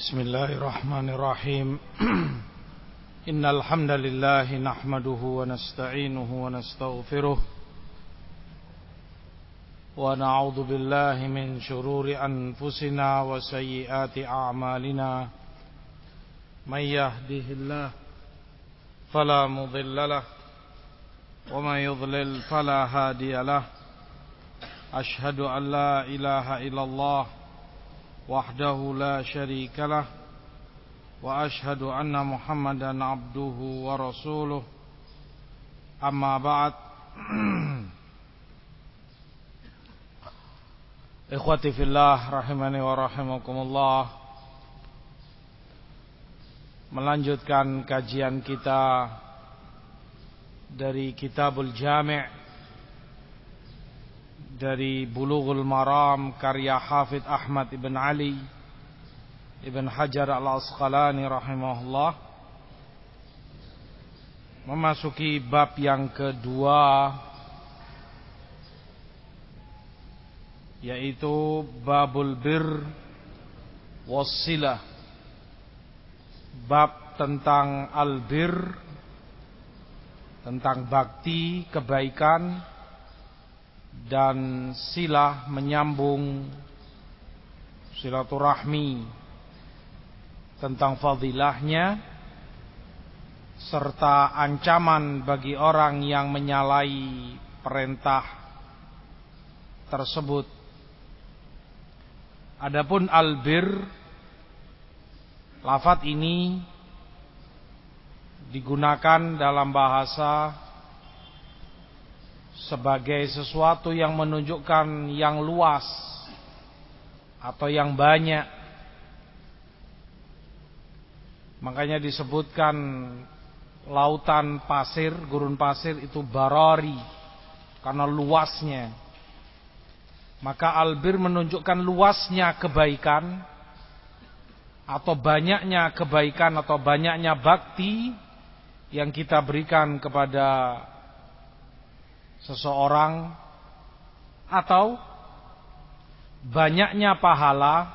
Bismillahirrahmanirrahim. Innal hamdalillah nahmaduhu wa nasta'inuhu wa nastaghfiruh wa na'udzu billahi min shururi anfusina wa sayyiati a'malina. May yahdihillahu fala mudilla lahu wa may yudlil fala hadiya lahu. Ashhadu an la ilaha illallah wahdahu la syarika lah wa ashhadu anna Muhammadan abduhu wa rasuluh. Amma ba'd. Ikhwati fillah rahimani wa rahimakumullah. Melanjutkan kajian kita dari Kitabul Jami' dari Bulughul Maram karya Hafidz Ahmad ibn Ali ibn Hajar al-Asqalani rahimahullah, memasuki bab yang kedua, yaitu babul bir wassilah, bab tentang albir, tentang bakti, kebaikan dan silah, menyambung silaturahmi, tentang fadilahnya serta ancaman bagi orang yang menyalahi perintah tersebut. Adapun albir, lafadz ini digunakan dalam bahasa sebagai sesuatu yang menunjukkan yang luas atau yang banyak. Makanya disebutkan lautan pasir, gurun pasir itu barari karena luasnya. Maka albir menunjukkan luasnya kebaikan atau banyaknya kebaikan atau banyaknya bakti yang kita berikan kepada seseorang, atau banyaknya pahala,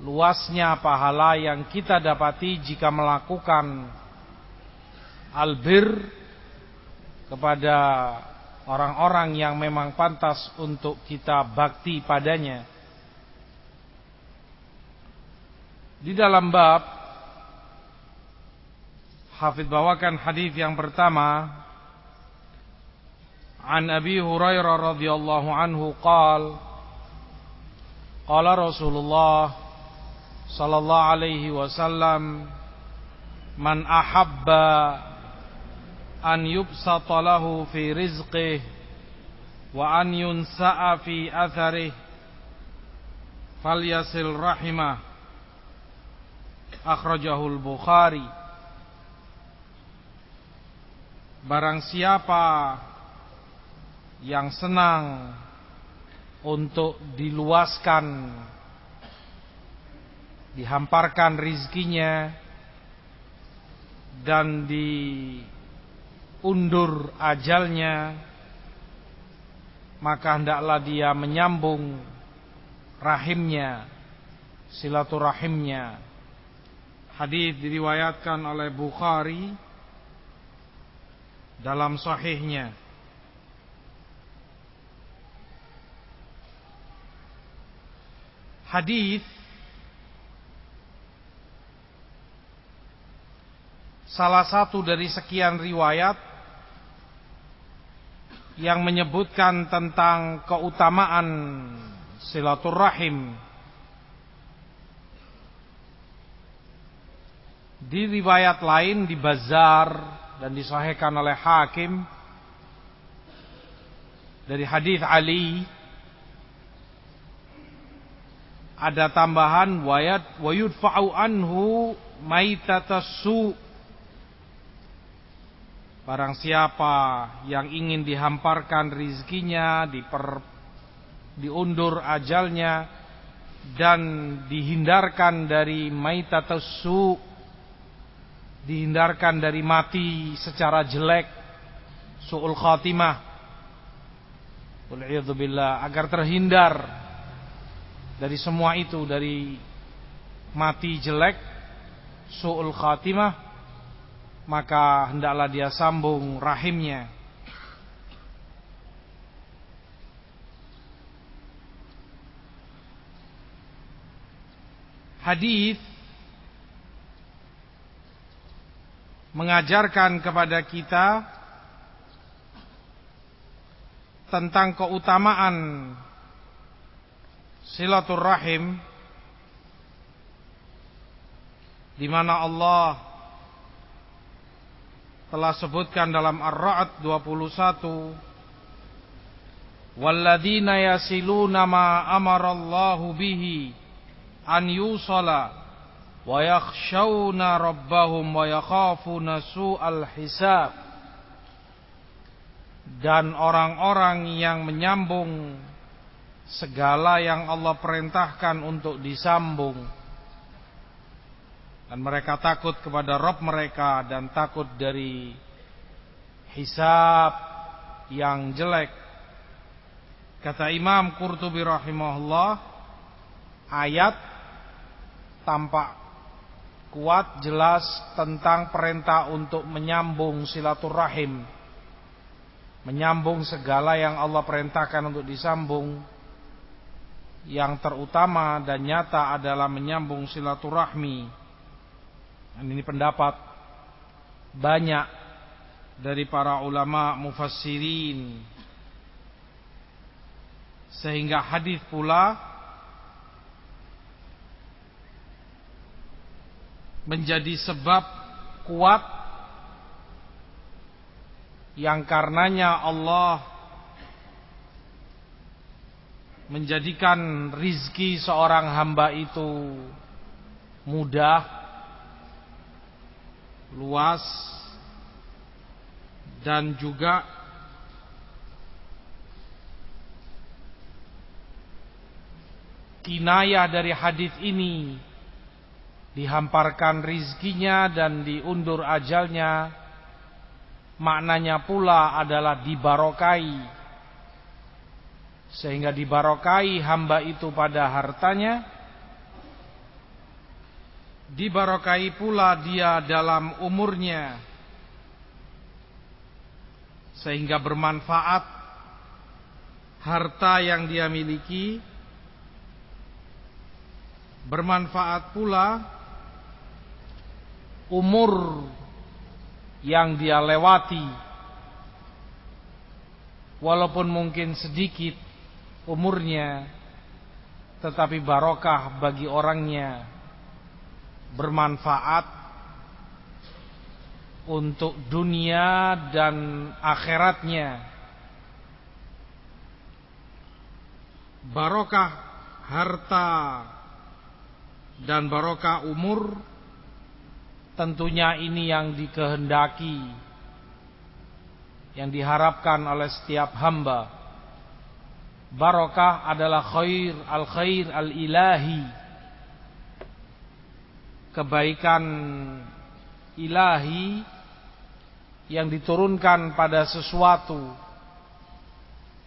luasnya pahala yang kita dapati jika melakukan albir kepada orang-orang yang memang pantas untuk kita bakti padanya. Di dalam bab, Hafidz bawakan hadis yang pertama, An Abi Hurairah radhiyallahu anhu qala Rasulullah sallallahu alaihi wasallam, man ahabba an yubsata lahu fi rizqihi wa an yunsa'a fi atharihi falyasil rahimah, akhrajahul Bukhari. Barang siapa yang senang untuk diluaskan, dihamparkan rizkinya dan diundur ajalnya, maka hendaklah dia menyambung rahimnya, silaturahimnya. Hadis diriwayatkan oleh Bukhari dalam sahihnya. Hadis salah satu dari sekian riwayat yang menyebutkan tentang keutamaan silaturahim. Di riwayat lain di Bazzar dan disahihkan oleh Hakim dari hadis Ali, ada tambahan wa yudfa'u anhu maitatassu. Barang siapa yang ingin dihamparkan rizkinya, diundur ajalnya dan dihindarkan dari maitatassu, dihindarkan dari mati secara jelek, su'ul khatimah, wal a'udzubillah, agar terhindar dari semua itu, dari mati jelek, su'ul khatimah, maka hendaklah dia sambung rahimnya. Hadis mengajarkan kepada kita tentang keutamaan silaturrahim, di mana Allah telah sebutkan dalam Ar-Ra'd 21, walladzina yasiluna ma amarallahu bihi an yusala wa yakhshawna rabbahum wa yakhafuna su'al hisab. Dan orang-orang yang menyambung segala yang Allah perintahkan untuk disambung, dan mereka takut kepada Rabb mereka dan takut dari hisab yang jelek. Kata Imam Qurtubi rahimahullah, ayat tampak kuat jelas tentang perintah untuk menyambung silaturahim, menyambung segala yang Allah perintahkan untuk disambung. Yang terutama dan nyata adalah menyambung silaturahmi. Dan ini pendapat banyak dari para ulama mufassirin, sehingga hadis pula menjadi sebab kuat yang karenanya Allah menjadikan rizki seorang hamba itu mudah, luas, dan juga kinayah dari hadis ini, dihamparkan rizkinya dan diundur ajalnya, maknanya pula adalah dibarokai, sehingga dibarokai hamba itu pada hartanya, dibarokai pula dia dalam umurnya, sehingga bermanfaat harta yang dia miliki, bermanfaat pula umur yang dia lewati, walaupun mungkin sedikit umurnya, tetapi barokah bagi orangnya, bermanfaat untuk dunia dan akhiratnya. Barokah harta dan barokah umur, tentunya ini yang dikehendaki, yang diharapkan oleh setiap hamba. Barokah adalah khair al-ilahi, kebaikan ilahi yang diturunkan pada sesuatu,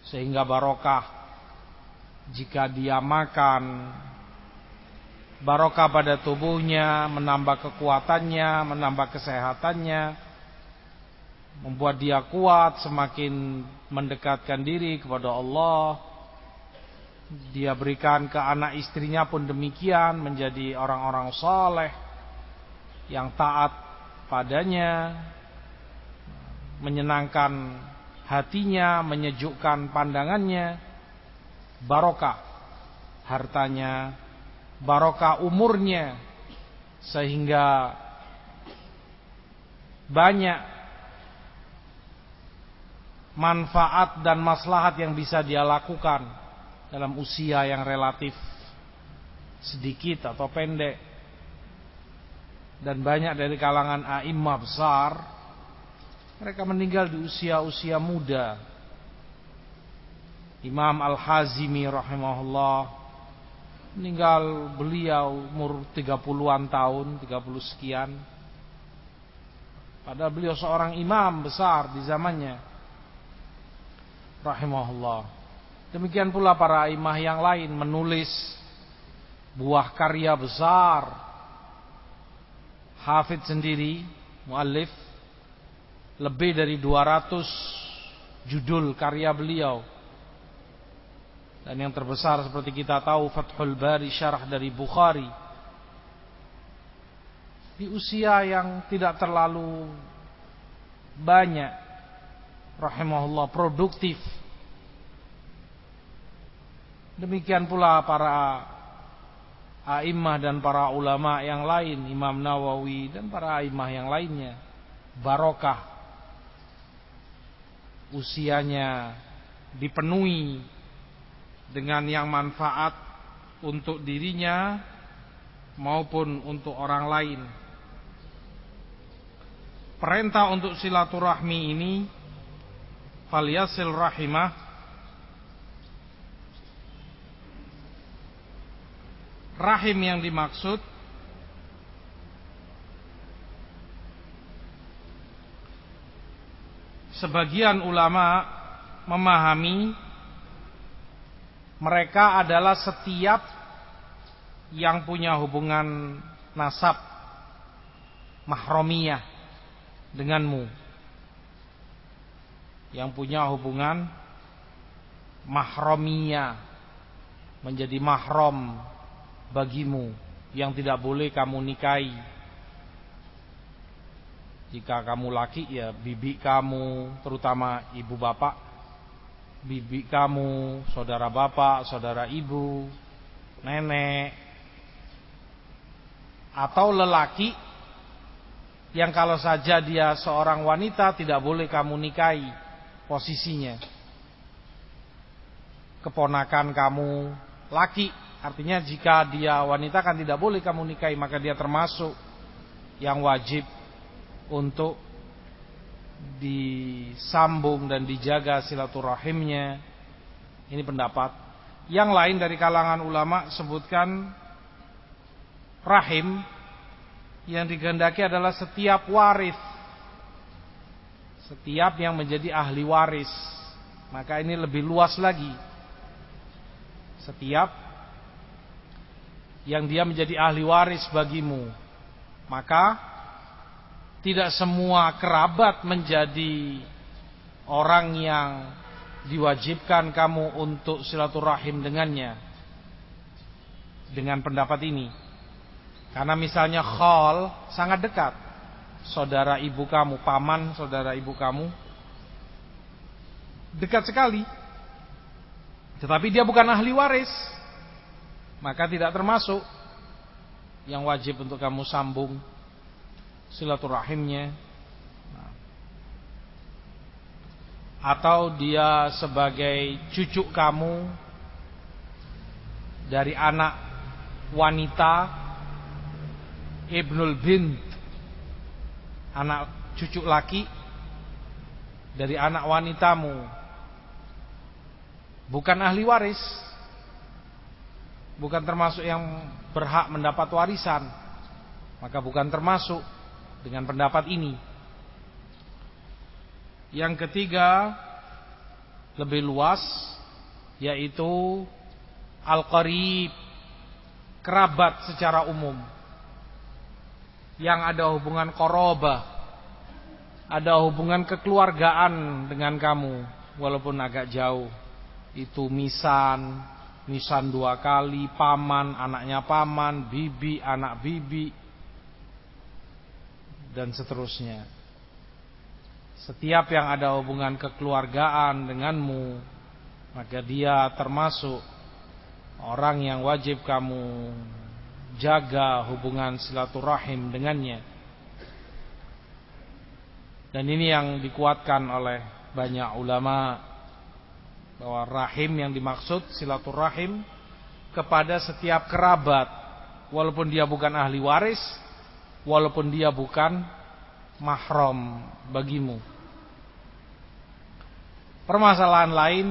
sehingga barokah jika dia makan, barokah pada tubuhnya, menambah kekuatannya, menambah kesehatannya, membuat dia kuat, semakin mendekatkan diri kepada Allah. Dia berikan ke anak istrinya pun demikian, menjadi orang-orang saleh yang taat padanya, menyenangkan hatinya, menyejukkan pandangannya. Barokah hartanya, barokah umurnya, sehingga banyak manfaat dan maslahat yang bisa dia lakukan dalam usia yang relatif sedikit atau pendek. Dan banyak dari kalangan a'immah besar, mereka meninggal di usia-usia muda. Imam Al-Hazimi rahimahullah meninggal beliau umur 30-an tahun, 30 sekian. Padahal beliau seorang imam besar di zamannya, rahimahullah. Demikian pula para imam yang lain menulis buah karya besar. Hafidz sendiri, muallif, lebih dari 200 judul karya beliau. Dan yang terbesar seperti kita tahu Fathul Bari, syarah dari Bukhari. Di usia yang tidak terlalu banyak, rahimahullah, produktif. Demikian pula para a'immah dan para ulama yang lain, Imam Nawawi dan para a'immah yang lainnya. Barokah usianya dipenuhi dengan yang manfaat untuk dirinya maupun untuk orang lain. Perintah untuk silaturahmi ini, falyasil rahimah, rahim yang dimaksud sebagian ulama memahami mereka adalah setiap yang punya hubungan nasab mahramiyah denganmu, yang punya hubungan mahramiyah, menjadi mahram bagimu, yang tidak boleh kamu nikahi. Jika kamu laki, ya bibi kamu, terutama ibu bapak, bibi kamu, saudara bapak, saudara ibu, nenek. Atau lelaki yang kalau saja dia seorang wanita tidak boleh kamu nikahi posisinya. Keponakan kamu laki, artinya jika dia wanita kan tidak boleh kamu nikahi, maka dia termasuk yang wajib untuk disambung dan dijaga silaturahimnya. Ini pendapat. Yang lain dari kalangan ulama sebutkan rahim yang dikehendaki adalah setiap waris, setiap yang menjadi ahli waris. Maka ini lebih luas lagi. Setiap yang dia menjadi ahli waris bagimu. Maka tidak semua kerabat menjadi orang yang diwajibkan kamu untuk silaturahim dengannya. Dengan pendapat ini, karena misalnya khol sangat dekat, saudara ibu kamu, paman saudara ibu kamu, dekat sekali, tetapi dia bukan ahli waris, maka tidak termasuk yang wajib untuk kamu sambung silaturahimnya. Atau dia sebagai cucu kamu dari anak wanita, ibnul bint, anak cucu laki dari anak wanitamu, bukan ahli waris, bukan termasuk yang berhak mendapat warisan, maka bukan termasuk dengan pendapat ini. Yang ketiga lebih luas, yaitu al-qarib, kerabat secara umum, yang ada hubungan qarabah, ada hubungan kekeluargaan dengan kamu walaupun agak jauh. Itu misan 2 kali, paman, anaknya paman, bibi, anak bibi, dan seterusnya. Setiap yang ada hubungan kekeluargaan denganmu, maka dia termasuk orang yang wajib kamu jaga hubungan silaturahim dengannya. Dan ini yang dikuatkan oleh banyak ulama, bahwa rahim yang dimaksud silaturahim kepada setiap kerabat, walaupun dia bukan ahli waris, walaupun dia bukan mahram bagimu. Permasalahan lain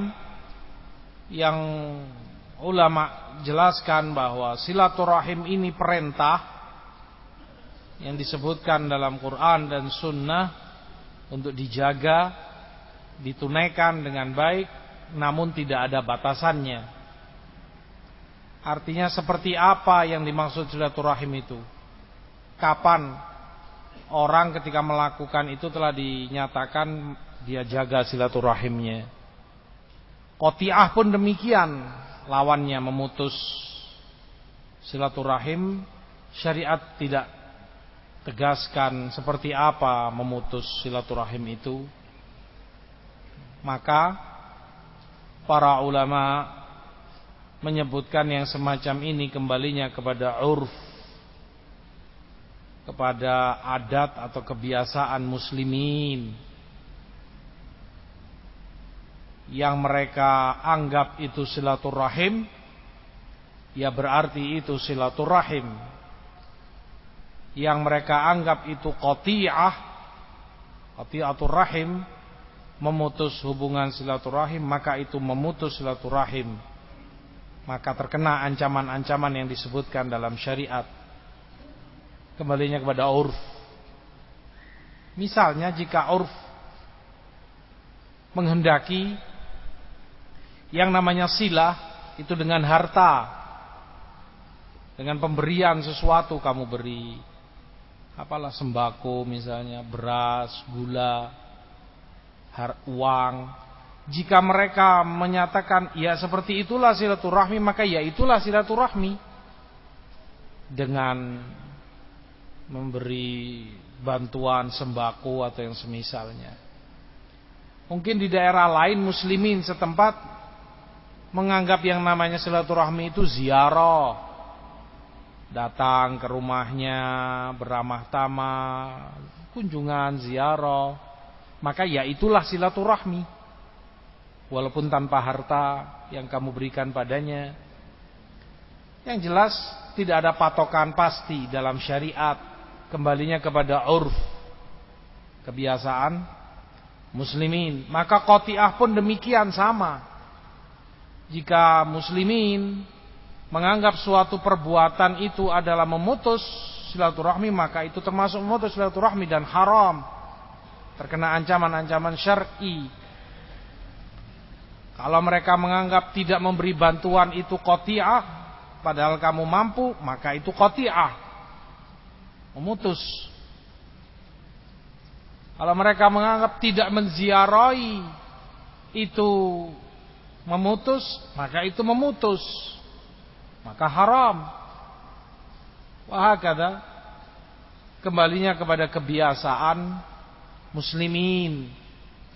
yang ulama jelaskan bahwa silaturahim ini perintah yang disebutkan dalam Quran dan Sunnah untuk dijaga, ditunaikan dengan baik, namun tidak ada batasannya. Artinya seperti apa yang dimaksud silaturahim itu? Kapan orang ketika melakukan itu telah dinyatakan dia jaga silaturahimnya? Qati'ah pun demikian, lawannya memutus silaturahim. Syariat tidak tegaskan seperti apa memutus silaturahim itu. Maka para ulama menyebutkan yang semacam ini kembalinya kepada urf, kepada adat atau kebiasaan muslimin yang mereka anggap itu silaturahim, ya berarti itu silaturahim. Yang mereka anggap itu qati'ah, qati'atur rahim, memutus hubungan silaturahim, maka itu memutus silaturahim. Maka terkena ancaman-ancaman yang disebutkan dalam syariat. Kembalinya kepada urf. Misalnya jika urf menghendaki yang namanya silah itu dengan harta, dengan pemberian sesuatu, kamu beri apalah, sembako misalnya, beras, gula, uang. Jika mereka menyatakan ya seperti itulah silaturahmi, maka ya itulah silaturahmi. Dengan memberi bantuan sembako atau yang semisalnya. Mungkin di daerah lain muslimin setempat menganggap yang namanya silaturahmi itu ziarah. Datang ke rumahnya, beramah tamah, kunjungan, ziarah. Maka ya itulah silaturahmi. Walaupun tanpa harta yang kamu berikan padanya. Yang jelas tidak ada patokan pasti dalam syariat. Kembalinya kepada urf, kebiasaan muslimin. Maka qati'ah pun demikian sama. Jika muslimin menganggap suatu perbuatan itu adalah memutus silaturahmi, maka itu termasuk memutus silaturahmi dan haram, terkena ancaman-ancaman syar'i. Kalau mereka menganggap tidak memberi bantuan itu qati'ah, padahal kamu mampu, maka itu qati'ah, memutus. Kalau mereka menganggap tidak menziarahi itu memutus, maka itu memutus, maka haram. Wahakadha, kembalinya kepada kebiasaan muslimin.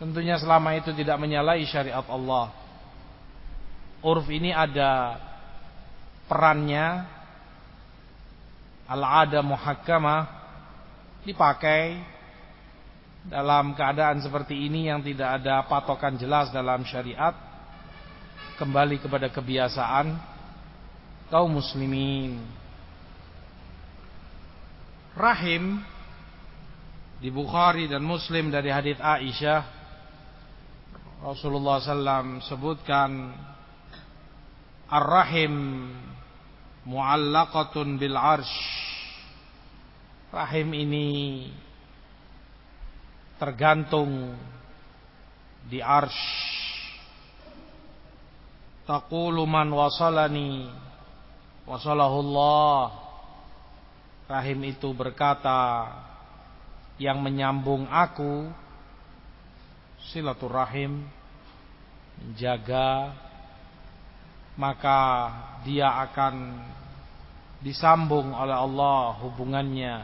Tentunya selama itu tidak menyalahi syariat Allah. Urf ini ada perannya, al-'ada muhakkamah, dipakai dalam keadaan seperti ini yang tidak ada patokan jelas dalam syariat. Kembali kepada kebiasaan kaum muslimin. Rahim di Bukhari dan Muslim dari hadits Aisyah, Rasulullah SAW sebutkan ar-rahim mu'allaqatun bil arsh. Rahim ini tergantung di arsh. Taqulu man wasalani wasalahullah. Rahim itu berkata, yang menyambung aku, silaturahim, menjaga, maka dia akan disambung oleh Allah hubungannya.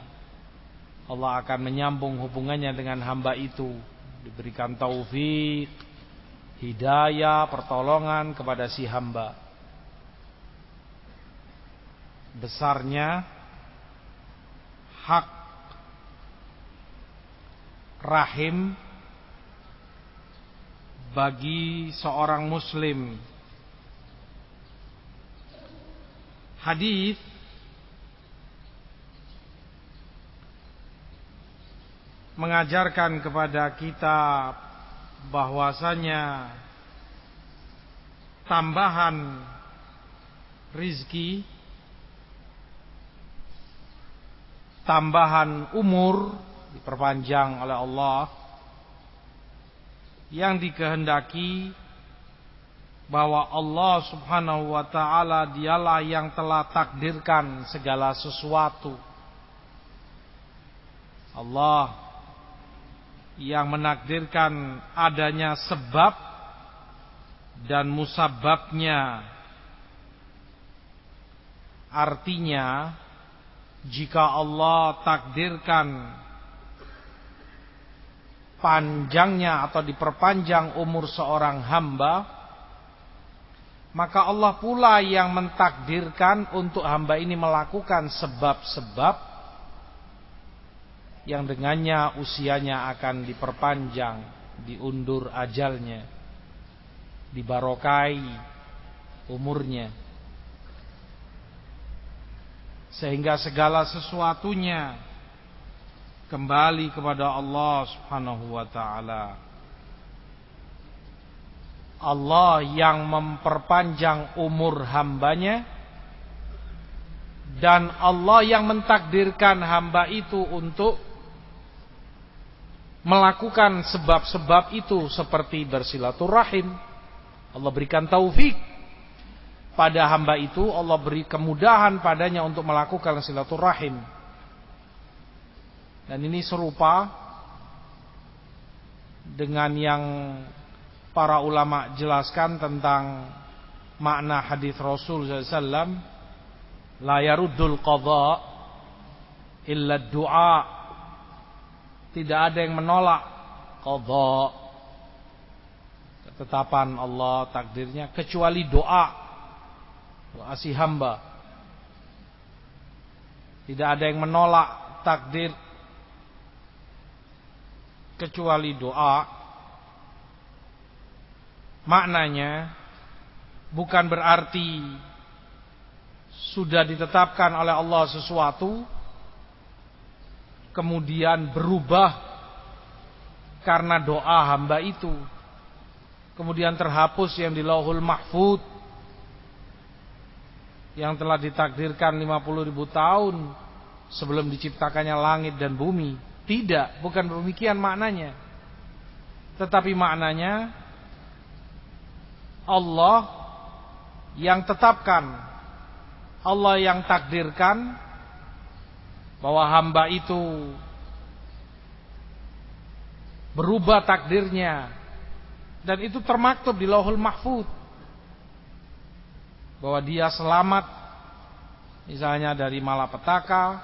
Allah akan menyambung hubungannya dengan hamba itu, diberikan taufik, hidayah, pertolongan kepada si hamba. Besarnya hak rahim bagi seorang muslim. Hadis mengajarkan kepada kita bahwasanya tambahan rizki, tambahan umur diperpanjang oleh Allah, yang dikehendaki bahwa Allah Subhanahu wa ta'ala dialah yang telah takdirkan segala sesuatu. Allah yang menakdirkan adanya sebab dan musababnya. Artinya, jika Allah takdirkan panjangnya atau diperpanjang umur seorang hamba, maka Allah pula yang mentakdirkan untuk hamba ini melakukan sebab-sebab yang dengannya usianya akan diperpanjang, diundur ajalnya, dibarokai umurnya, sehingga segala sesuatunya kembali kepada Allah Subhanahu wa ta'ala. Allah yang memperpanjang umur hambanya, dan Allah yang mentakdirkan hamba itu untuk melakukan sebab-sebab itu, seperti bersilaturahim. Allah berikan taufik pada hamba itu, Allah beri kemudahan padanya untuk melakukan silaturahim. Dan ini serupa dengan yang para ulama jelaskan tentang makna hadis Rasul SAW, la yaruddul qadha illa du'a. Tidak ada yang menolak qadha, ketetapan Allah, takdirnya, kecuali doa si hamba. Tidak ada yang menolak takdir kecuali doa. Maknanya bukan berarti sudah ditetapkan oleh Allah sesuatu kemudian berubah karena doa hamba itu, kemudian terhapus yang di Lauhul Mahfuz yang telah ditakdirkan 50.000 tahun sebelum diciptakannya langit dan bumi. Tidak, bukan demikian maknanya. Tetapi maknanya Allah yang tetapkan, Allah yang takdirkan bahwa hamba itu berubah takdirnya, dan itu termaktub di Lauhul Mahfuz bahwa dia selamat misalnya dari malapetaka,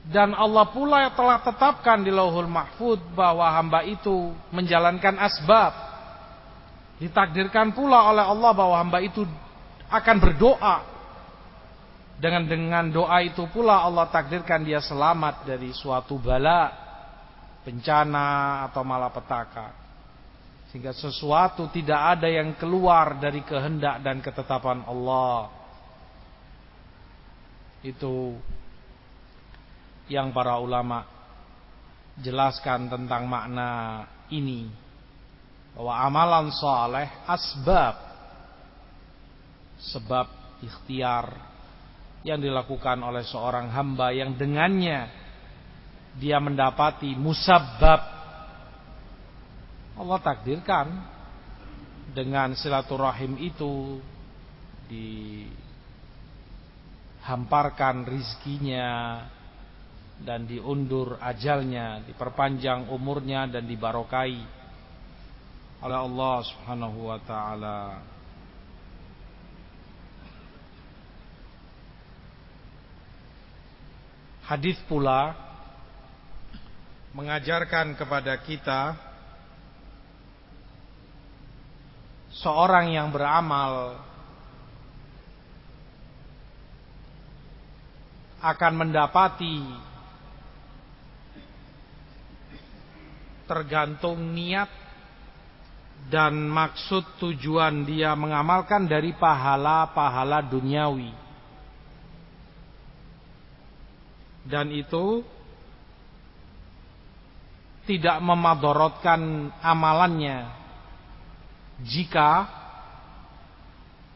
dan Allah pula telah tetapkan di Lauhul Mahfuz bahwa hamba itu menjalankan asbab. Ditakdirkan pula oleh Allah bahwa hamba itu akan berdoa. Dengan doa itu pula Allah takdirkan dia selamat dari suatu bala, bencana atau malapetaka. Sehingga sesuatu tidak ada yang keluar dari kehendak dan ketetapan Allah. Itu yang para ulama jelaskan tentang makna ini. Bahwa amalan saleh asbab, sebab ikhtiar yang dilakukan oleh seorang hamba yang dengannya dia mendapati musabbab. Allah takdirkan dengan silaturahim itu dihamparkan rizkinya dan diundur ajalnya, diperpanjang umurnya dan dibarokai oleh Allah Subhanahu wa ta'ala. Hadis pula mengajarkan kepada kita seorang yang beramal akan mendapati tergantung niat dan maksud tujuan dia mengamalkan dari pahala-pahala duniawi. Dan itu tidak memadorotkan amalannya jika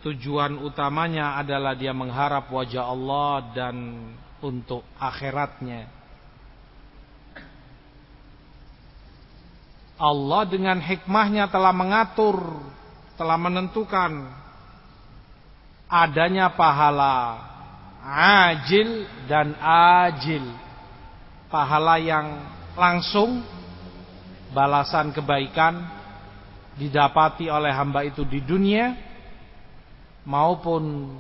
tujuan utamanya adalah dia mengharap wajah Allah dan untuk akhiratnya. Allah dengan hikmahnya telah mengatur telah menentukan adanya pahala ajil dan ajil, pahala yang langsung, balasan kebaikan didapati oleh hamba itu di dunia, maupun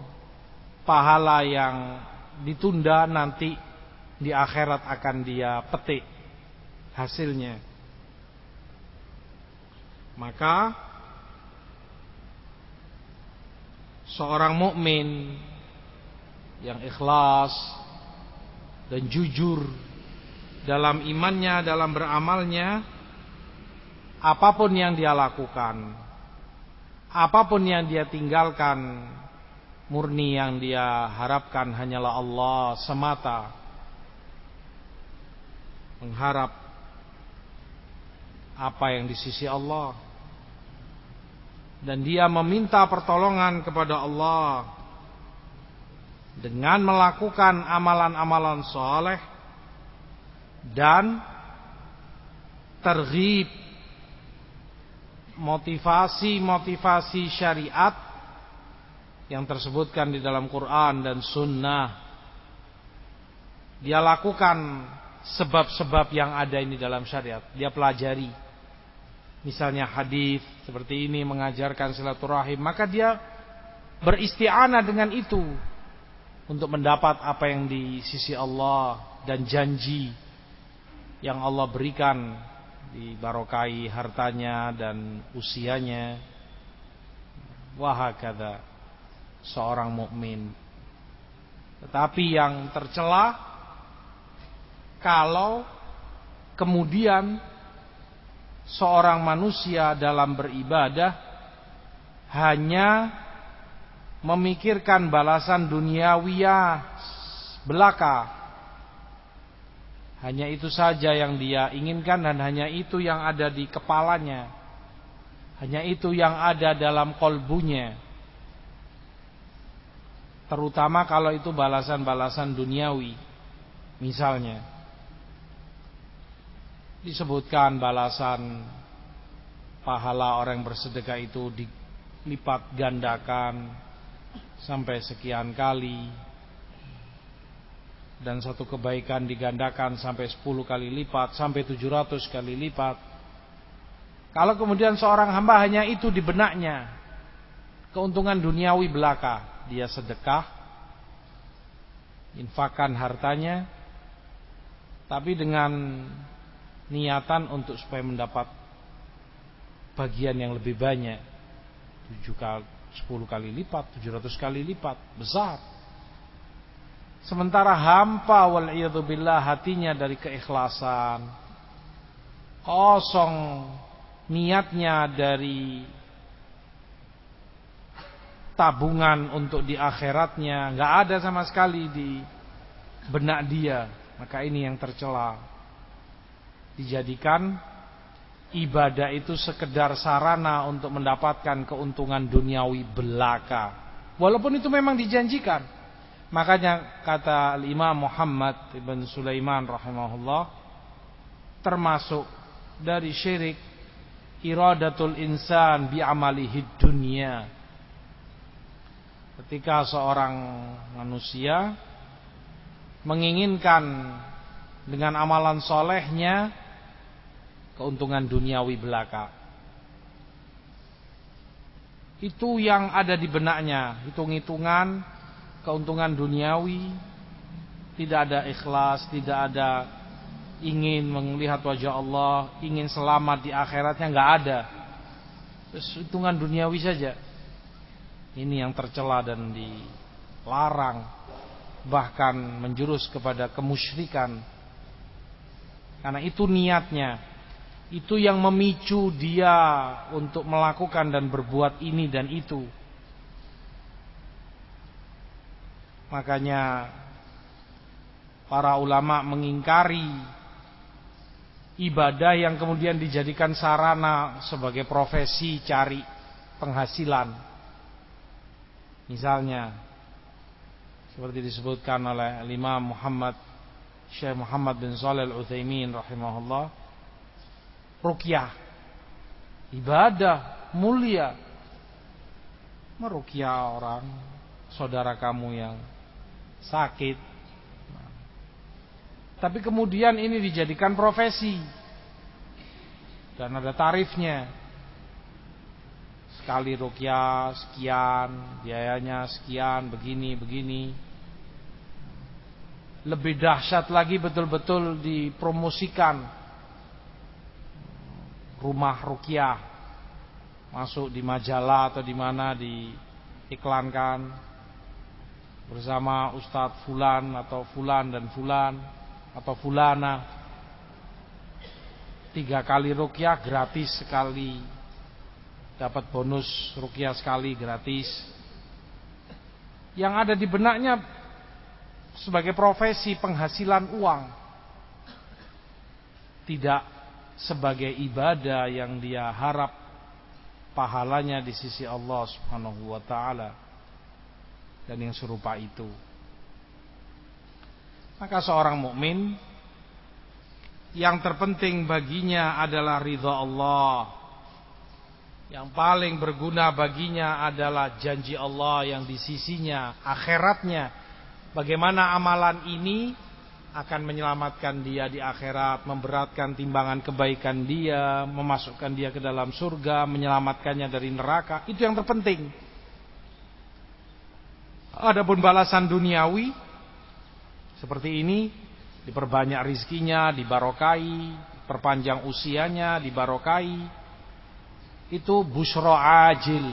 pahala yang ditunda nanti di akhirat akan dia petik hasilnya. Maka seorang mukmin yang ikhlas dan jujur dalam imannya, dalam beramalnya, apapun yang dia lakukan, apapun yang dia tinggalkan, murni yang dia harapkan hanyalah Allah semata, mengharap apa yang di sisi Allah, dan dia meminta pertolongan kepada Allah dengan melakukan amalan-amalan soleh dan terghib, motivasi-motivasi syariat yang tersebutkan di dalam Quran dan Sunnah. Dia lakukan sebab-sebab yang ada ini dalam syariat, dia pelajari. Misalnya hadis seperti ini mengajarkan silaturahim, maka dia beristi'anah dengan itu untuk mendapat apa yang di sisi Allah dan janji yang Allah berikan, dibarokai hartanya dan usianya. Wahakadha seorang mukmin. Tetapi yang tercela kalau kemudian seorang manusia dalam beribadah hanya memikirkan balasan duniawiyah belaka. Hanya itu saja yang dia inginkan dan hanya itu yang ada di kepalanya. Hanya itu yang ada dalam kolbunya. Terutama kalau itu balasan-balasan duniawi. Misalnya disebutkan balasan pahala orang bersedekah itu dilipat gandakan sampai sekian kali, dan satu kebaikan digandakan sampai 10 kali lipat, sampai 700 kali lipat. Kalau kemudian seorang hamba hanya itu di benaknya, keuntungan duniawi belaka, dia sedekah, infakkan hartanya, tapi dengan niatan untuk supaya mendapat bagian yang lebih banyak, 7 kali, 10 kali lipat, 700 kali lipat, besar. Sementara hampa wal'iyadzubillah hatinya dari keikhlasan, kosong niatnya dari tabungan untuk di akhiratnya, nggak ada sama sekali di benak dia. Maka ini yang tercela. Dijadikan ibadah itu sekedar sarana untuk mendapatkan keuntungan duniawi belaka, walaupun itu memang dijanjikan. Makanya kata Imam Muhammad ibn Sulaiman rahimahullah, termasuk dari syirik iradatul insan bi amalihi dunya. Ketika seorang manusia menginginkan dengan amalan solehnya keuntungan duniawi belaka, itu yang ada di benaknya, hitung-hitungan keuntungan duniawi, tidak ada ikhlas, tidak ada ingin melihat wajah Allah, ingin selamat di akhiratnya, nggak ada. Terus hitungan duniawi saja. Ini yang tercela dan dilarang, bahkan menjurus kepada kemusyrikan. Karena itu niatnya, itu yang memicu dia untuk melakukan dan berbuat ini dan itu. Makanya para ulama mengingkari ibadah yang kemudian dijadikan sarana sebagai profesi cari penghasilan. Misalnya seperti disebutkan oleh Imam Syekh Muhammad bin Shalih Al-Utsaimin rahimahullah, ruqyah, ibadah mulia, meruqyah orang saudara kamu yang sakit. Tapi kemudian ini dijadikan profesi dan ada tarifnya. Sekali ruqyah sekian, biayanya sekian, begini. Lebih dahsyat lagi betul-betul dipromosikan rumah ruqyah, masuk di majalah atau di mana diiklankan bersama Ustadz Fulan atau Fulan dan Fulan atau Fulana. 3 kali ruqyah gratis sekali, dapat bonus ruqyah sekali gratis. Yang ada di benaknya sebagai profesi penghasilan uang, tidak sebagai ibadah yang dia harap pahalanya di sisi Allah Subhanahu wa taala dan yang serupa itu. Maka seorang mukmin yang terpenting baginya adalah ridha Allah. Yang paling berguna baginya adalah janji Allah yang di sisinya, akhiratnya. Bagaimana amalan ini akan menyelamatkan dia di akhirat, memberatkan timbangan kebaikan dia, memasukkan dia ke dalam surga, menyelamatkannya dari neraka. Itu yang terpenting. Adapun balasan duniawi seperti ini, diperbanyak rizkinya, dibarokai, perpanjang usianya, dibarokai. Itu busyra ajil,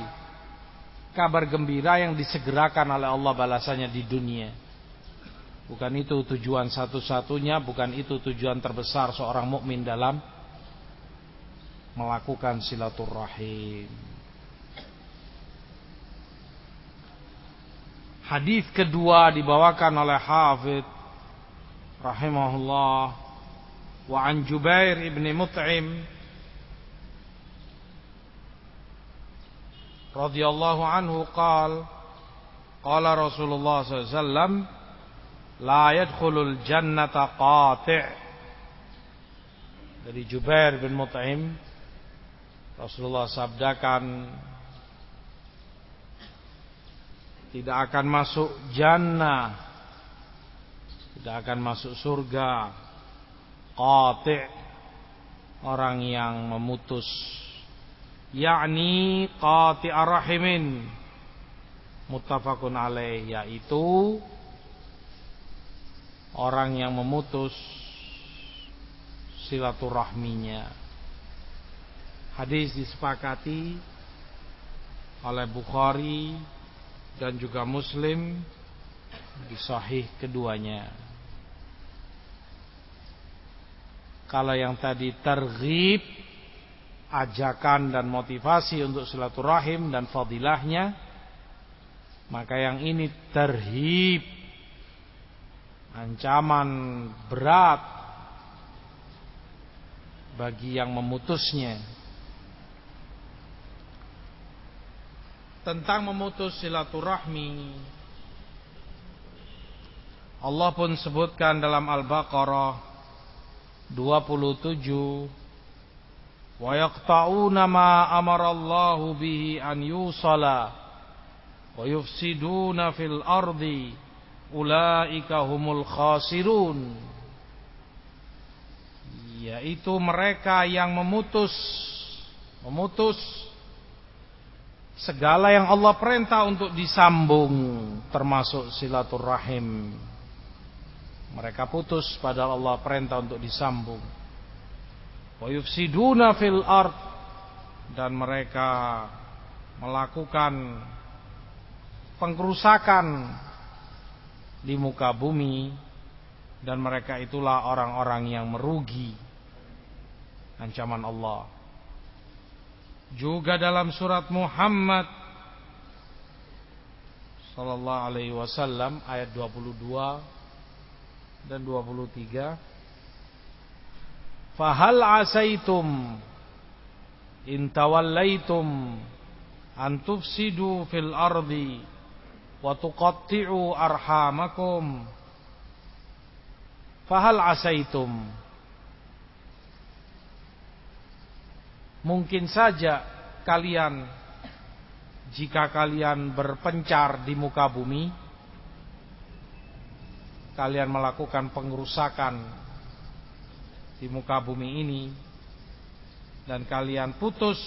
kabar gembira yang disegerakan oleh Allah balasannya di dunia. Bukan itu tujuan satu-satunya, bukan itu tujuan terbesar seorang mukmin dalam melakukan silaturahim. Hadis kedua dibawakan oleh Hafidz rahimahullah, wa an Jubair ibn Mut'im radhiyallahu anhu qala Rasulullah sallallahu alaihi wasallam la yadkhulul jannata qati'. Dari Jubair bin Mut'im, Rasulullah sabdakan, tidak akan masuk jannah, tidak akan masuk surga qati', orang yang memutus, yakni qati'ar rahimin, muttafaqun alaih, yaitu orang yang memutus silaturahminya. Hadis disepakati oleh Bukhari dan juga Muslim di sahih keduanya. Kalau yang tadi targhib, ajakan dan motivasi untuk silaturahim dan fadilahnya, maka yang ini tarhib, ancaman berat bagi yang memutusnya. Tentang memutus silaturahmi, Allah pun sebutkan dalam Al-Baqarah 27, wa yaqta'una ma amarallahu bihi an yusala wa yufsiduna fil ardi ulaika humul khasirun, yaitu mereka yang memutus segala yang Allah perintah untuk disambung, termasuk silaturahim. Mereka putus padahal Allah perintah untuk disambung. Wa yufsiduna fil ard, dan mereka melakukan pengkerusakan di muka bumi, dan mereka itulah orang-orang yang merugi. Ancaman Allah. Juga dalam surat Muhammad sallallahu alaihi wasallam ayat 22 dan 23, fahal asaitum in tawallaitum an tufsidu fil ardi wa tuqatti'u arhamakum. Fahal asaitum, mungkin saja kalian jika kalian berpencar di muka bumi, kalian melakukan pengerusakan di muka bumi ini, dan kalian putus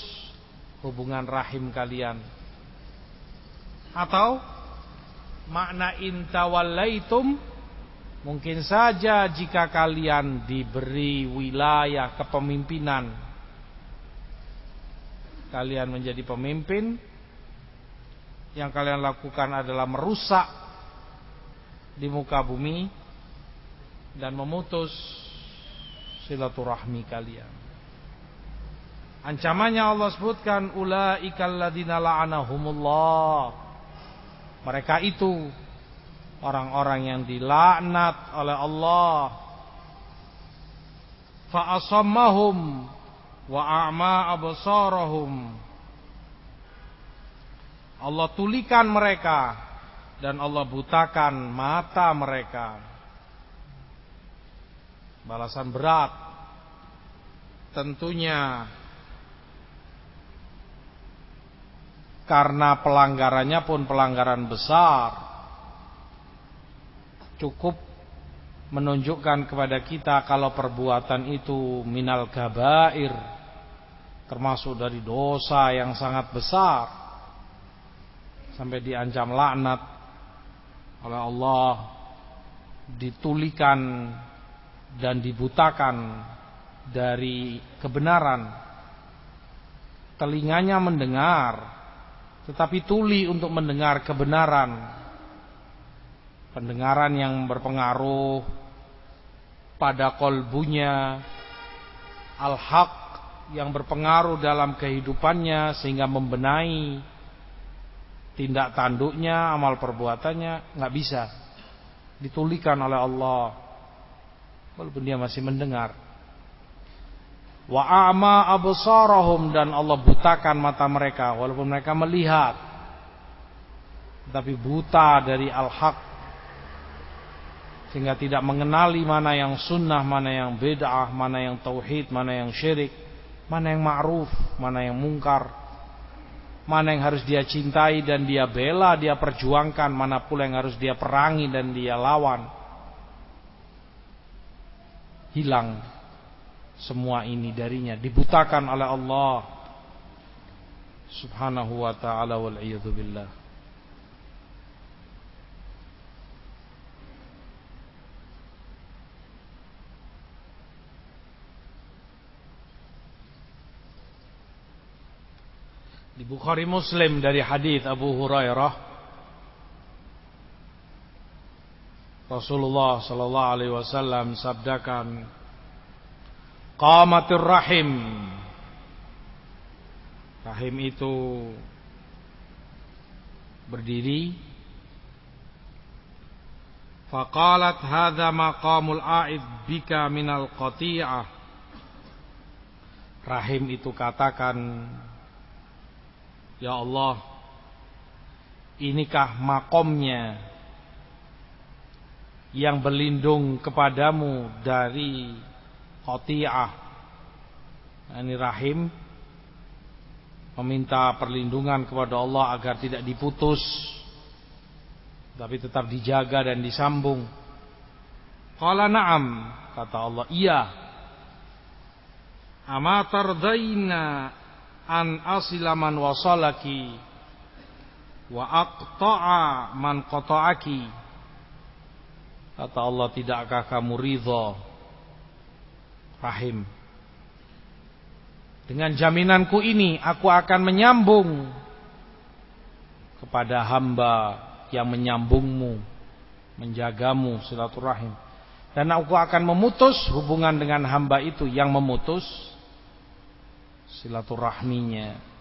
hubungan rahim kalian. Atau makna intawallaitum, mungkin saja jika kalian diberi wilayah kepemimpinan, kalian menjadi pemimpin, yang kalian lakukan adalah merusak di muka bumi dan memutus silaturahmi kalian. Ancamannya Allah sebutkan, ulaikal ladzina la'anahumullah. Mereka itu orang-orang yang dilaknat oleh Allah. Fa asammahum wa a'ma absarahum. Allah tulikan mereka dan Allah butakan mata mereka. Balasan berat tentunya, karena pelanggarannya pun pelanggaran besar. Cukup menunjukkan kepada kita kalau perbuatan itu minal gabair, termasuk dari dosa yang sangat besar, sampai diancam laknat oleh Allah, ditulikan dan dibutakan dari kebenaran. Telinganya mendengar, tetapi tuli untuk mendengar kebenaran. Pendengaran yang berpengaruh pada kolbunya, al-haq yang berpengaruh dalam kehidupannya sehingga membenahi tindak tanduknya, amal perbuatannya, nggak bisa ditulikan oleh Allah walaupun dia masih mendengar. Wa a'ma absarahum, dan Allah butakan mata mereka walaupun mereka melihat, tapi buta dari al-haq sehingga tidak mengenali mana yang sunnah, mana yang bid'ah, mana yang tauhid, mana yang syirik, mana yang ma'ruf, mana yang mungkar, mana yang harus dia cintai dan dia bela, dia perjuangkan, mana pula yang harus dia perangi dan dia lawan. Hilang semua ini darinya, dibutakan oleh Allah subhanahu wa ta'ala, wal'iyadhu billah. Di Bukhari Muslim dari hadis Abu Hurairah, Rasulullah sallallahu alaihi wasallam sabdakan, qamatir rahim. Rahim itu berdiri. Faqalat hadza maqamul a'id bika minal qati'ah. Rahim itu katakan, ya Allah, inikah makomnya yang berlindung kepadamu dari qati'ah. Ini rahim meminta perlindungan kepada Allah agar tidak diputus, tapi tetap dijaga dan disambung. Qala na'am, kata Allah, iya. Ama tardaina an asila man wasalaki wa aqta'a man qata'aki. Kata Allah, tidakkah kamu ridha, rahim, dengan jaminanku ini aku akan menyambung kepada hamba yang menyambungmu, menjagamu silaturahim, dan aku akan memutus hubungan dengan hamba itu yang memutus silaturahminya.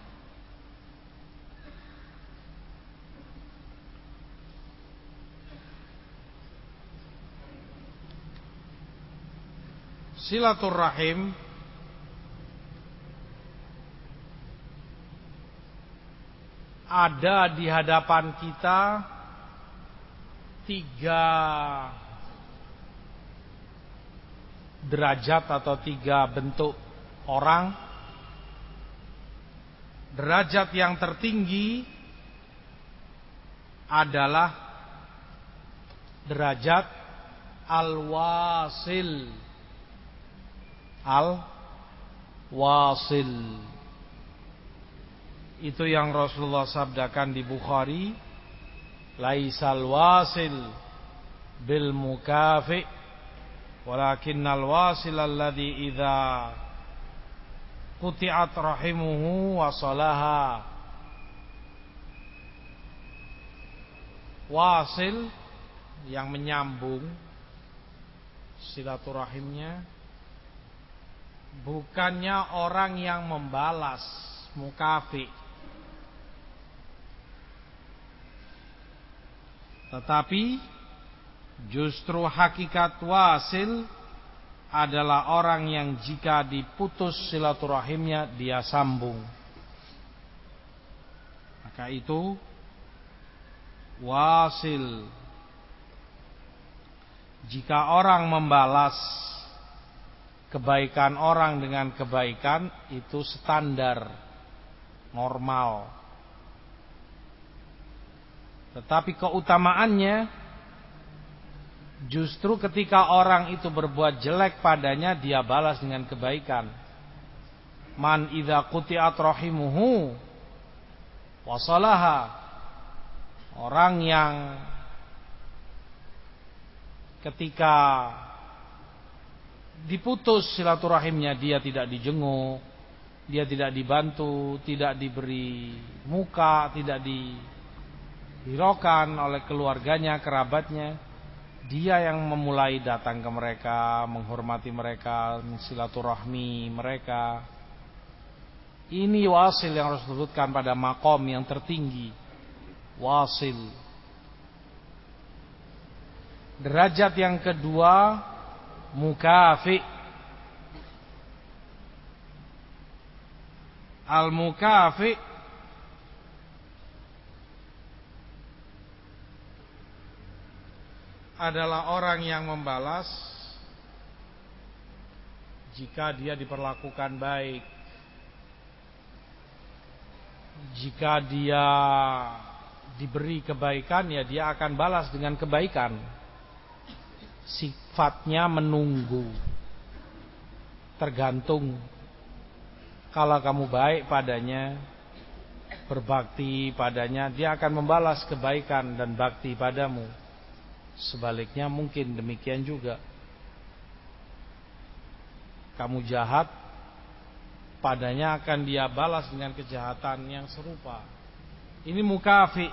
Silaturahim ada di hadapan kita 3 derajat atau 3 bentuk orang. Derajat yang tertinggi adalah derajat al-wasil. Al-wasil. Itu yang Rasulullah sabdakan di Bukhari, laisal wasil bil mukafi walakinnal wasil alladhi idza quti'at rahimuhu wasalaha. Wasil yang menyambung silaturahimnya, bukannya orang yang membalas, mukafi, tetapi justru hakikat wasil adalah orang yang jika diputus silaturahimnya dia sambung. Maka itu wasil. Jika orang membalas kebaikan orang dengan kebaikan, itu standar, normal. Tetapi keutamaannya justru ketika orang itu berbuat jelek padanya, dia balas dengan kebaikan. Man idza quti'at rahimuhu wasalaha. Orang yang ketika diputus silaturahimnya, dia tidak dijenguk, dia tidak dibantu, tidak diberi muka, tidak dihiraukan oleh keluarganya, kerabatnya, dia yang memulai datang ke mereka, menghormati mereka, silaturahmi mereka. Ini wasil yang harus disebutkan pada makom yang tertinggi, wasil. Derajat yang kedua, mukafi. Al-mukafi adalah orang yang membalas jika dia diperlakukan baik, jika dia diberi kebaikan, ya dia akan balas dengan kebaikan. Sifatnya menunggu, tergantung. Kalau kamu baik padanya, berbakti padanya, dia akan membalas kebaikan dan bakti padamu. Sebaliknya mungkin demikian juga. Kamu jahat, padanya akan dia balas dengan kejahatan yang serupa. Ini mukafi.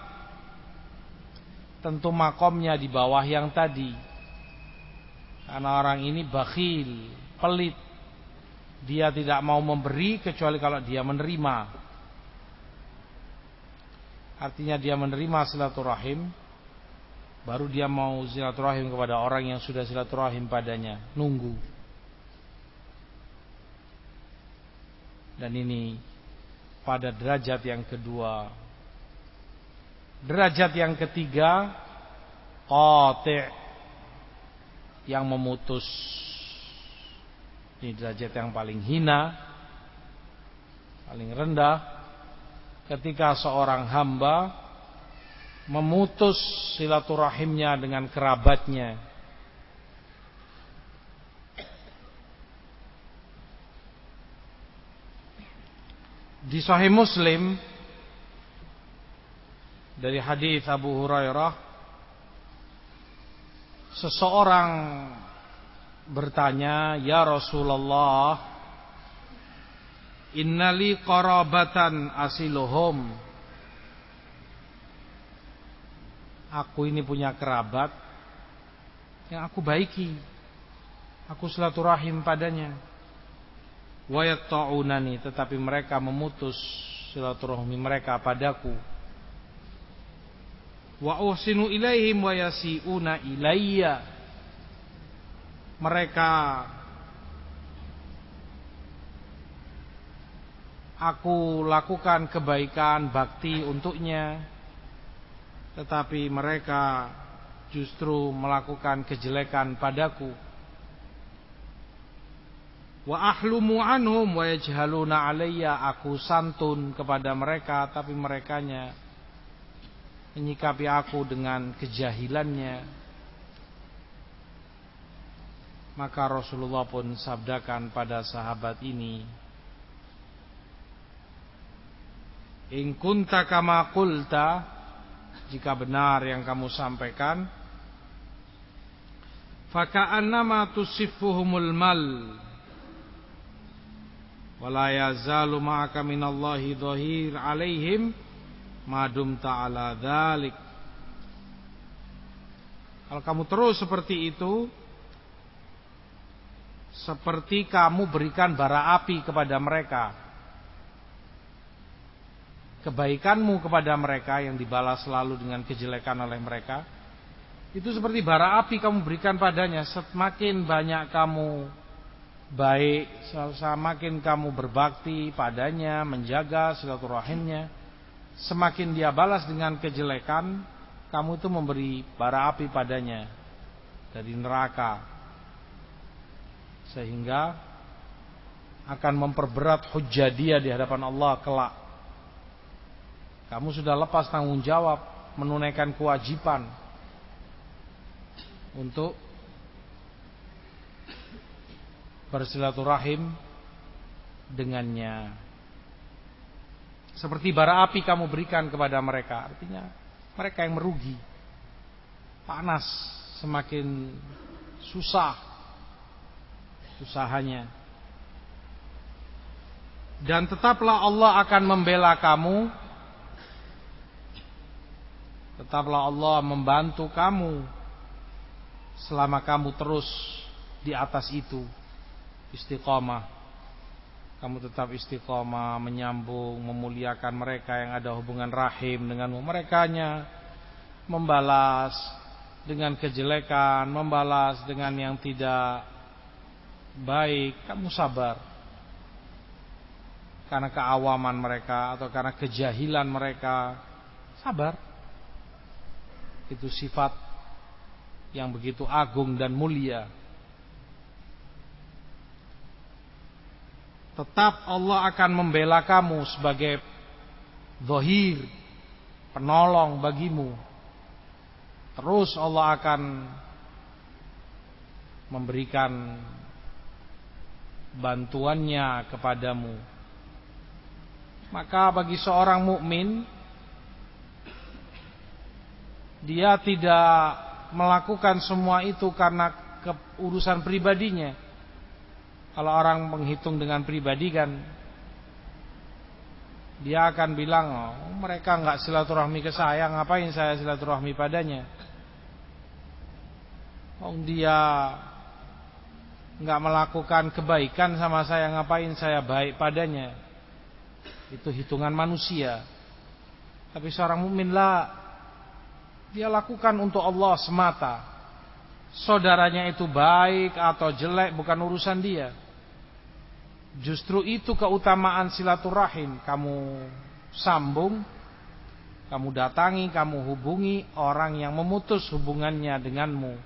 Tentu makomnya di bawah yang tadi. Karena orang ini bakhil, pelit. Dia tidak mau memberi kecuali kalau dia menerima. Artinya dia menerima silaturahim, baru dia mau silaturahim kepada orang yang sudah silaturahim padanya. Nunggu. Dan ini pada derajat yang kedua. Derajat yang ketiga, qati', yang memutus. Ini derajat yang paling hina, paling rendah, ketika seorang hamba memutus silaturahimnya dengan kerabatnya. Di Sahih Muslim dari hadis Abu Hurairah, seseorang bertanya, "Ya Rasulullah, innali qarabatan asiluhum." Aku ini punya kerabat yang aku baiki, aku silaturahim padanya. Wa yaqta'unani, tetapi mereka memutus silaturahmi mereka padaku. Wa uhsinu ilaihim wa yasi'una ilayya. Mereka, aku lakukan kebaikan, bakti untuknya, tetapi mereka justru melakukan kejelekan padaku. Wa ahlumu anhum wa yajhaluna alayya. Aku santun kepada mereka, tapi merekanya menyikapi aku dengan kejahilannya. Maka Rasulullah pun sabdakan pada sahabat ini, in kunta kama qulta, jika benar yang kamu sampaikan, faka'annama tusiffuhumul mal wala yazalu ma'aka minallahi dhahir alaihim madum ta'ala dzalik. Kalau kamu terus seperti itu, seperti kamu berikan bara api kepada mereka. Kebaikanmu kepada mereka yang dibalas selalu dengan kejelekan oleh mereka, itu seperti bara api kamu berikan padanya. Semakin banyak kamu baik, semakin kamu berbakti padanya, menjaga silaturahimnya, semakin dia balas dengan kejelekan, kamu itu memberi bara api padanya dari neraka, sehingga akan memperberat hujjah dia di hadapan Allah kelak. Kamu sudah lepas tanggung jawab, menunaikan kewajiban untuk bersilaturahim dengannya. Seperti bara api kamu berikan kepada mereka, artinya mereka yang merugi. Panas, semakin susah usahanya. Dan tetaplah Allah akan membela kamu, tetaplah Allah membantu kamu selama kamu terus di atas itu, istiqamah. Kamu tetap istiqamah, menyambung, memuliakan mereka yang ada hubungan rahim denganmu. Merekanya membalas dengan kejelekan, membalas dengan yang tidak baik, kamu sabar. Karena keawaman mereka atau karena kejahilan mereka, sabar. Itu sifat yang begitu agung dan mulia. Tetap Allah akan membela kamu sebagai zahir, penolong bagimu. Terus Allah akan memberikan bantuannya kepadamu. Maka bagi seorang mukmin, dia tidak melakukan semua itu karena urusan pribadinya. Kalau orang menghitung dengan pribadi kan, dia akan bilang, oh, mereka enggak silaturahmi ke saya, ngapain saya silaturahmi padanya? Oh, dia enggak melakukan kebaikan sama saya, ngapain saya baik padanya? Itu hitungan manusia. Tapi seorang mukmin lah, dia lakukan untuk Allah semata. Saudaranya itu baik atau jelek bukan urusan dia. Justru itu keutamaan silaturahim. Kamu sambung, kamu datangi, kamu hubungi orang yang memutus hubungannya denganmu.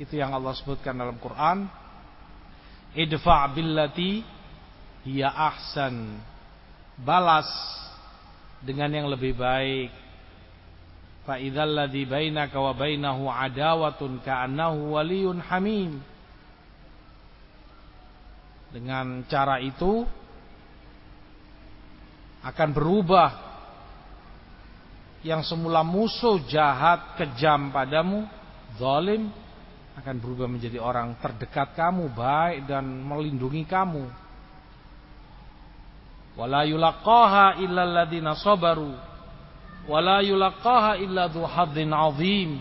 Itu yang Allah sebutkan dalam Quran. Idfa' billati hiya ahsan. Balas dengan yang lebih baik. Fa idzal ladzi bainaka wa bainahu adawatun ka'annahu waliyyun hamim. Dengan cara itu akan berubah yang semula musuh, jahat, kejam padamu, zalim, akan berubah menjadi orang terdekat kamu, baik dan melindungi kamu. Wala yulaqaha illa alladziina sabaru wala yulaqaha illa dzu hadzin 'adzim.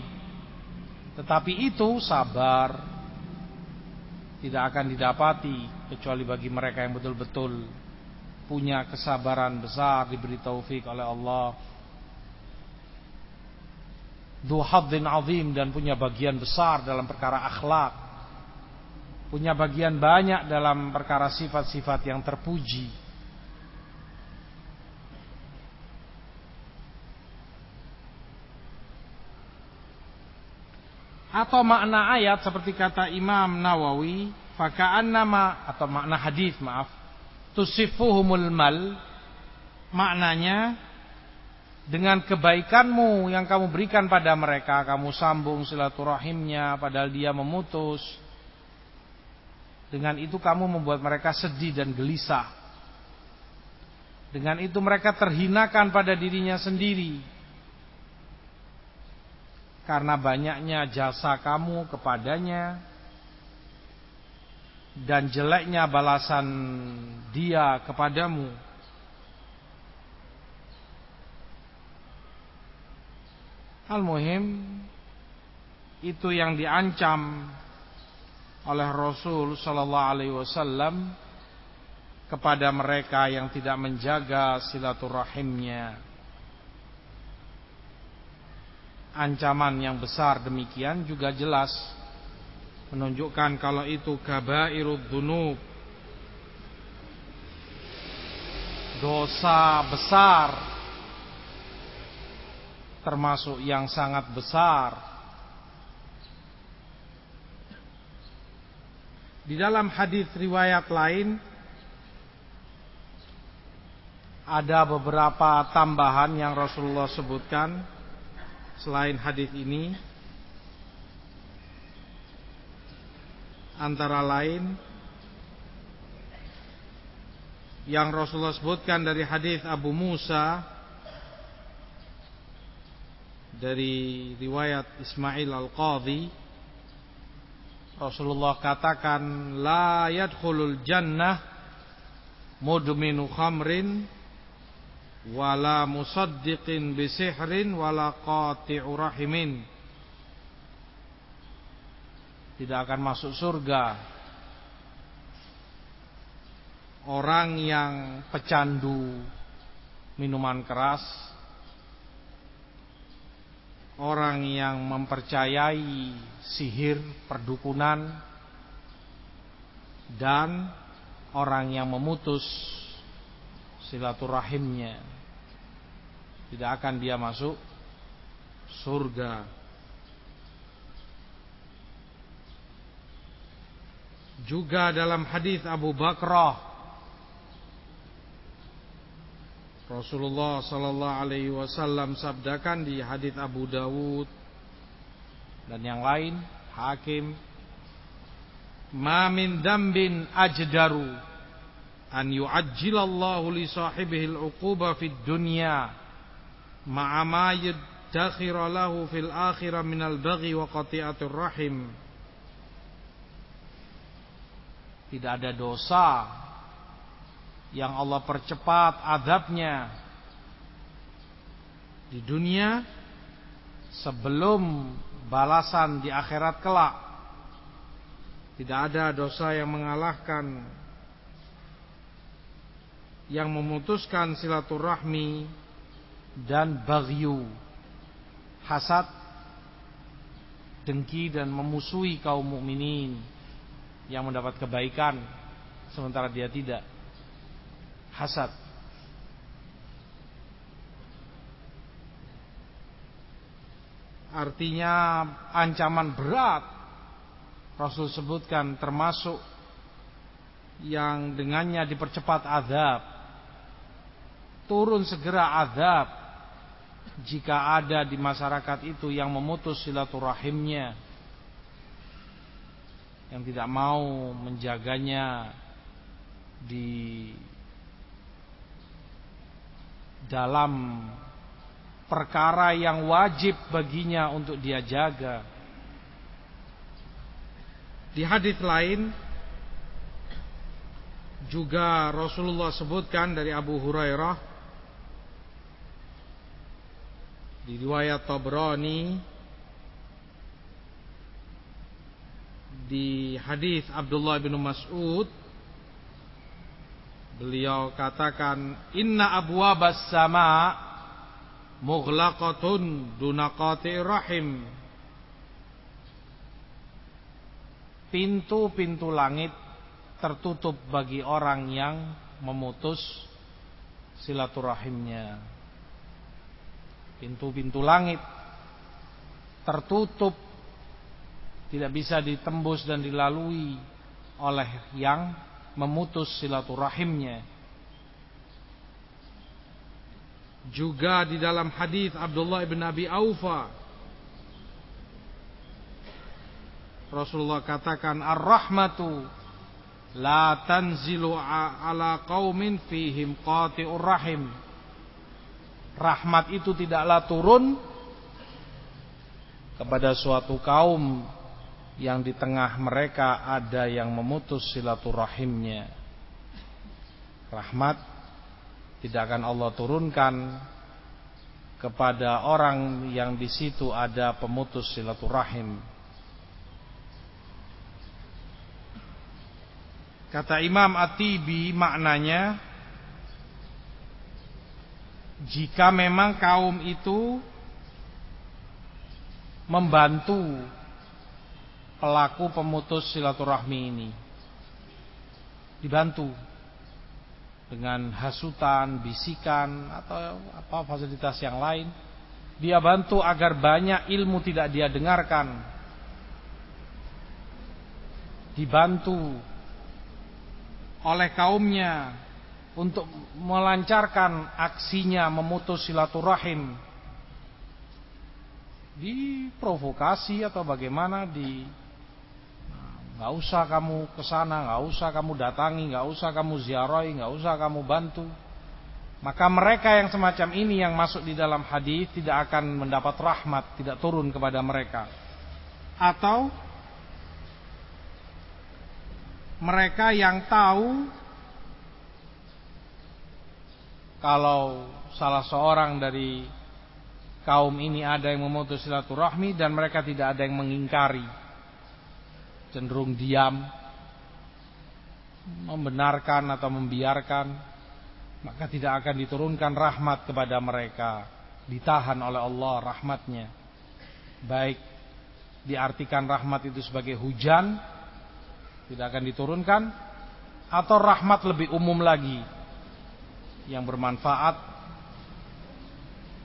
Tetapi itu sabar tidak akan didapati kecuali bagi mereka yang betul-betul punya kesabaran besar, diberi taufik oleh Allah. Dzu hadzin 'adzim, dan punya bagian besar dalam perkara akhlak, punya bagian banyak dalam perkara sifat-sifat yang terpuji. Atau makna ayat seperti kata Imam Nawawi, faka'annama, atau makna hadis, maaf, tusifuhumul mal, maknanya dengan kebaikanmu yang kamu berikan pada mereka, kamu sambung silaturahimnya padahal dia memutus. Dengan itu kamu membuat mereka sedih dan gelisah. Dengan itu mereka terhinakan pada dirinya sendiri karena banyaknya jasa kamu kepadanya dan jeleknya balasan dia kepadamu. Al-muhim, itu yang diancam oleh Rasul sallallahu alaihi wasallam kepada mereka yang tidak menjaga silaturahimnya. Ancaman yang besar demikian juga jelas menunjukkan kalau itu kabairud dzunub, dosa besar, termasuk yang sangat besar. Di dalam hadis riwayat lain ada beberapa tambahan yang Rasulullah sebutkan selain hadis ini. Antara lain yang Rasulullah sebutkan dari hadis Abu Musa dari riwayat Ismail Al-Qadhi, Rasulullah katakan, la yadkhulul jannah mudminu khamrin wala musaddiqin bisihrin wala qati'u rahimin. Tidak akan masuk surga orang yang pecandu minuman keras, orang yang mempercayai sihir, perdukunan, dan orang yang memutus silaturahimnya. Tidak akan dia masuk surga. Juga dalam hadis Abu Bakrah, Rasulullah sallallahu alaihi wasallam sabdakan di hadis Abu Dawud dan yang lain, Hakim, ma min dambin ajdaru an yu'ajjilallahu li sahibihi al-uquba fid dunya ma'a ma yadkhira lahu fil akhirah minal baghi wa qati'atir rahim. Tidak ada dosa yang Allah percepat azabnya di dunia sebelum balasan di akhirat kelak. Tidak ada dosa yang mengalahkan yang memutuskan silaturahmi dan baghyu, hasad, dengki dan memusuhi kaum mukminin yang mendapat kebaikan sementara dia tidak. Hasad. Artinya ancaman berat. Rasul sebutkan termasuk yang dengannya dipercepat azab. Turun segera azab jika ada di masyarakat itu yang memutus silaturahimnya, yang tidak mau menjaganya di dalam perkara yang wajib baginya untuk dia jaga. Di hadis lain juga Rasulullah sebutkan dari Abu Hurairah di riwayat Tabrani, di hadis Abdullah bin Mas'ud, beliau katakan, inna abwabas sama mughlaqatun duna qati'ir rahim. Pintu-pintu langit tertutup bagi orang yang memutus silaturahimnya. Pintu-pintu langit tertutup, tidak bisa ditembus dan dilalui oleh yang memutus silaturahimnya. Juga di dalam hadis Abdullah bin Abi Aufa, Rasulullah katakan, ar-rahmatu la tanzilu ala qaumin fihim qati'ur rahim. Rahmat itu tidaklah turun kepada suatu kaum yang di tengah mereka ada yang memutus silaturahimnya. Rahmat tidak akan Allah turunkan kepada orang yang di situ ada pemutus silaturahim. Kata Imam At-Tibi, maknanya, jika memang kaum itu membantu pelaku pemutus silaturahmi ini, dibantu dengan hasutan, bisikan, atau apa fasilitas yang lain, dia bantu agar banyak ilmu tidak dia dengarkan, dibantu oleh kaumnya untuk melancarkan aksinya memutus silaturahim, diprovokasi atau bagaimana, nggak usah kamu kesana, nggak usah kamu datangi, nggak usah kamu ziarahi, nggak usah kamu bantu, maka mereka yang semacam ini yang masuk di dalam hadis tidak akan mendapat rahmat, tidak turun kepada mereka. Atau mereka yang tahu kalau salah seorang dari kaum ini ada yang memutus silaturahmi dan mereka tidak ada yang mengingkari, cenderung diam, membenarkan atau membiarkan, maka tidak akan diturunkan rahmat kepada mereka. Ditahan oleh Allah rahmatnya. Baik diartikan rahmat itu sebagai hujan, tidak akan diturunkan, atau rahmat lebih umum lagi yang bermanfaat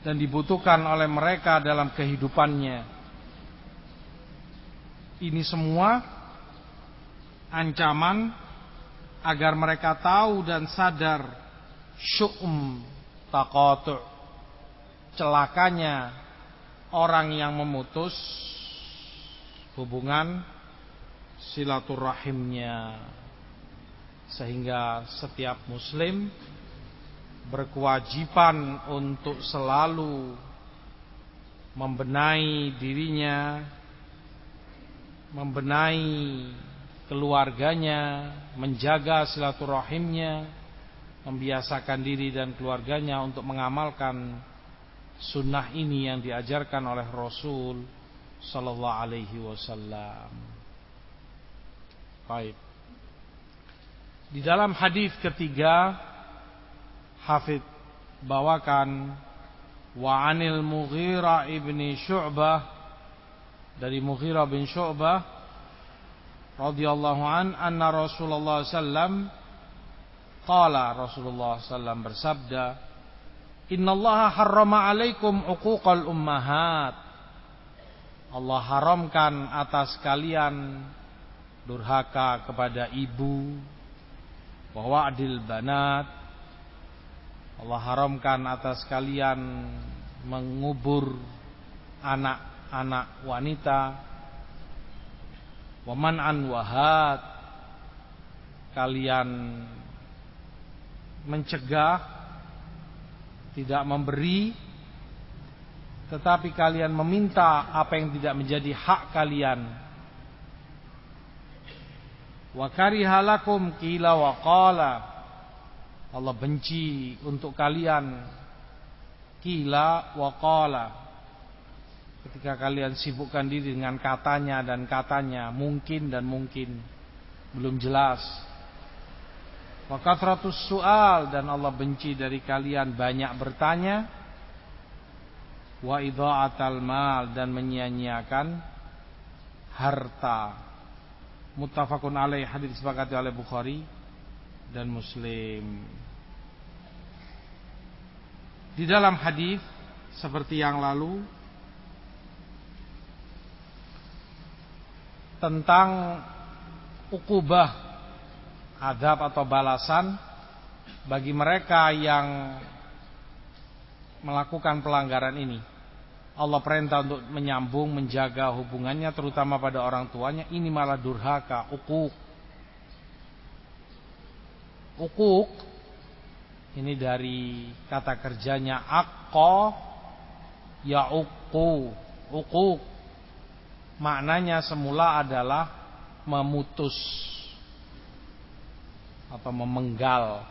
dan dibutuhkan oleh mereka dalam kehidupannya. Ini semua ancaman agar mereka tahu dan sadar syu'um taqatu', celakanya orang yang memutus hubungan silaturahimnya, sehingga setiap muslim berkewajiban untuk selalu membenahi dirinya, membenahi keluarganya, menjaga silaturahimnya, membiasakan diri dan keluarganya untuk mengamalkan sunnah ini yang diajarkan oleh Rasul sallallahu alaihi wasallam. Baik. Di dalam hadis ketiga, Hafidz bawakan wa 'anil Mughirah ibni Syu'bah, dari Mughirah bin Syu'bah radhiyallahu anna Rasulullah sallam qala, Rasulullah sallam bersabda, innallaha harrama 'alaikum 'uquqal ummahat. Allah haramkan atas kalian durhaka kepada ibu, wa wa'dil banat. Allah haramkan atas kalian mengubur anak-anak wanita, wa man'an wahat, kalian mencegah, tidak memberi, tetapi kalian meminta apa yang tidak menjadi hak kalian. Wa kariha lakum qila wa qala, Allah benci untuk kalian qila wa qala, ketika kalian sibukkan diri dengan katanya dan katanya, mungkin dan mungkin, belum jelas. Wa kathratus su'al, dan Allah benci dari kalian banyak bertanya. Wa idha'atal mal, dan menyia-nyiakan harta. Muttafaqun alaih, hadis disepakati oleh Bukhari dan Muslim. Di dalam hadis seperti yang lalu tentang ukubah, adab atau balasan bagi mereka yang melakukan pelanggaran ini. Allah perintah untuk menyambung, menjaga hubungannya terutama pada orang tuanya, ini malah durhaka, uquq. Uquq ini dari kata kerjanya aqqa ya'uqqu. Uquq maknanya semula adalah memutus atau memenggal.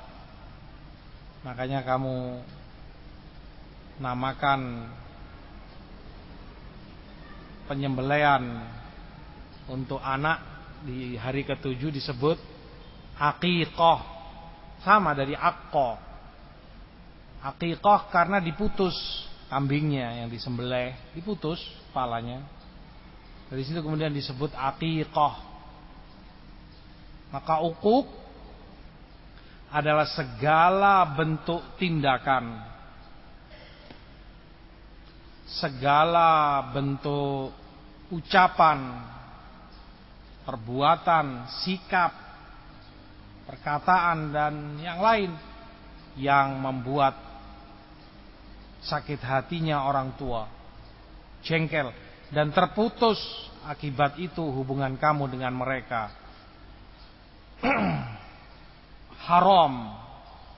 Makanya kamu namakan penyembelihan untuk anak di hari ke-7 disebut aqiqah, sama dari aqqa. Aqiqah karena diputus kambingnya yang disembelih, diputus kepalanya. Dari situ kemudian disebut aqiqah. Maka uquq adalah segala bentuk tindakan, segala bentuk ucapan, perbuatan, sikap, perkataan dan yang lain yang membuat sakit hatinya orang tua, jengkel, dan terputus akibat itu hubungan kamu dengan mereka. Haram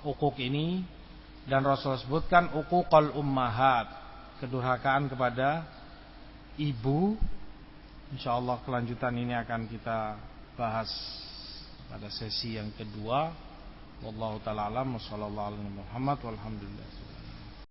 uquq ini, dan Rasul sebutkan uququl ummahat, kedurhakaan kepada ibu. Insyaallah kelanjutan ini akan kita bahas pada sesi yang kedua. Wallahu taala alam, sallallahu alaihi Muhammad walhamdulillah.